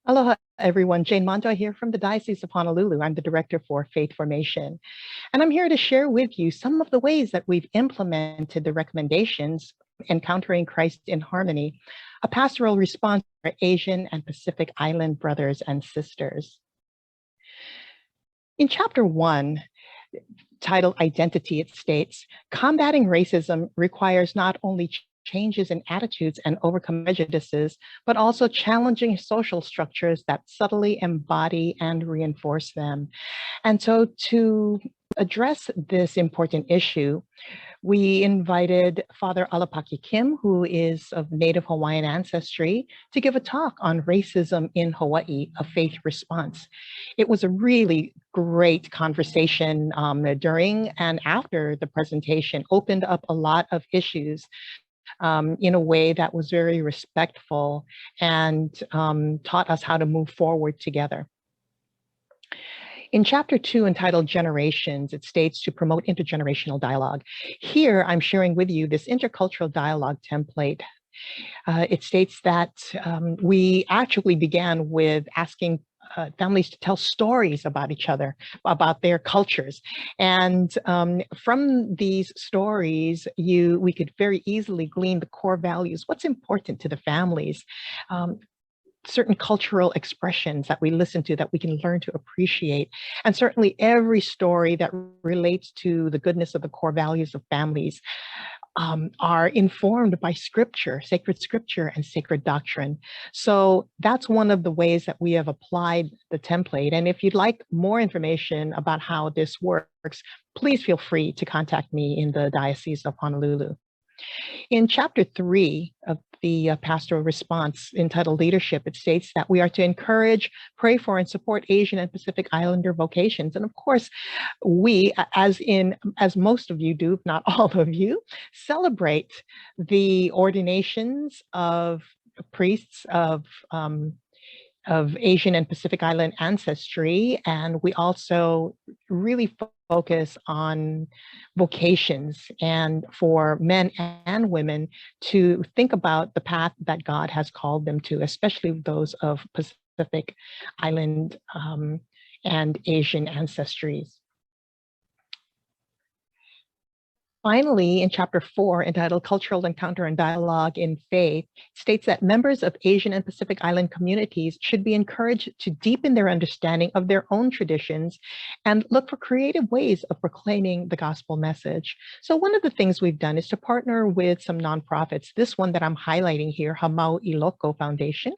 Aloha, everyone. Jane Montoy here from the Diocese of Honolulu. I'm the Director for Faith Formation. And I'm here to share with you some of the ways that we've implemented the recommendations Encountering Christ in Harmony, a pastoral response for Asian and Pacific Island brothers and sisters. In Chapter 1, titled Identity, it states, combating racism requires not only changes in attitudes and overcome prejudices, but also challenging social structures that subtly embody and reinforce them. And so to address this important issue, we invited Father Alapaki Kim, who is of Native Hawaiian ancestry, to give a talk on racism in Hawaii, a faith response. It was a really great conversation during and after the presentation, opened up a lot of issues in a way that was very respectful and taught us how to move forward together. In Chapter 2, entitled Generations, it states to promote intergenerational dialogue. Here, I'm sharing with you this intercultural dialogue template. It states that we actually began with asking families to tell stories about each other, about their cultures. And from these stories, we could very easily glean the core values, what's important to the families, certain cultural expressions that we listen to that we can learn to appreciate. And certainly every story that relates to the goodness of the core values of families are informed by scripture, sacred scripture, and sacred doctrine. So that's one of the ways that we have applied the template. And if you'd like more information about how this works, please feel free to contact me in the Diocese of Honolulu. In Chapter 3 of the pastoral response entitled Leadership, it states that we are to encourage, pray for, and support Asian and Pacific Islander vocations. And of course, we, as most of you do, if not all of you, celebrate the ordinations of priests of Asian and Pacific Island ancestry. And we also really focus on vocations and for men and women to think about the path that God has called them to, especially those of Pacific Island and Asian ancestries. Finally, in Chapter 4, entitled Cultural Encounter and Dialogue in Faith, states that members of Asian and Pacific Island communities should be encouraged to deepen their understanding of their own traditions and look for creative ways of proclaiming the gospel message. So one of the things we've done is to partner with some nonprofits. This one that I'm highlighting here, Hamau Iloko Foundation,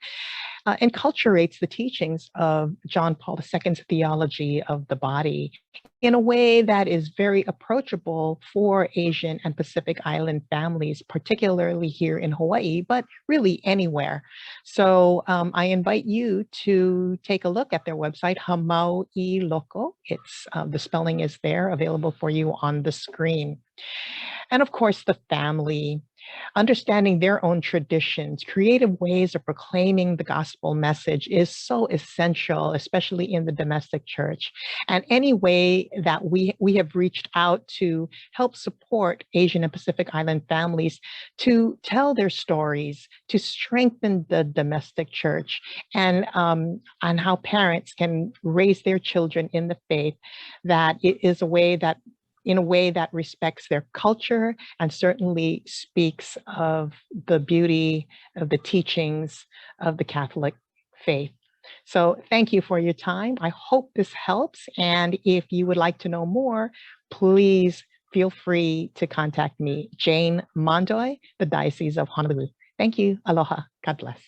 enculturates the teachings of John Paul II's theology of the body in a way that is very approachable for Asian and Pacific Island families, particularly here in Hawaii, but really anywhere. So I invite you to take a look at their website, Hamau Iloko. It's the spelling is there, available for you on the screen. And of course, the family, understanding their own traditions, creative ways of proclaiming the gospel message is so essential, especially in the domestic church. And any way that we have reached out to help support Asian and Pacific Island families to tell their stories, to strengthen the domestic church, and how parents can raise their children in the faith, that it is a way that in a way that respects their culture and certainly speaks of the beauty of the teachings of the Catholic faith. So thank you for your time. I hope this helps. And if you would like to know more, please feel free to contact me, Jane Mondoy, the Diocese of Honolulu. Thank you. Aloha. God bless.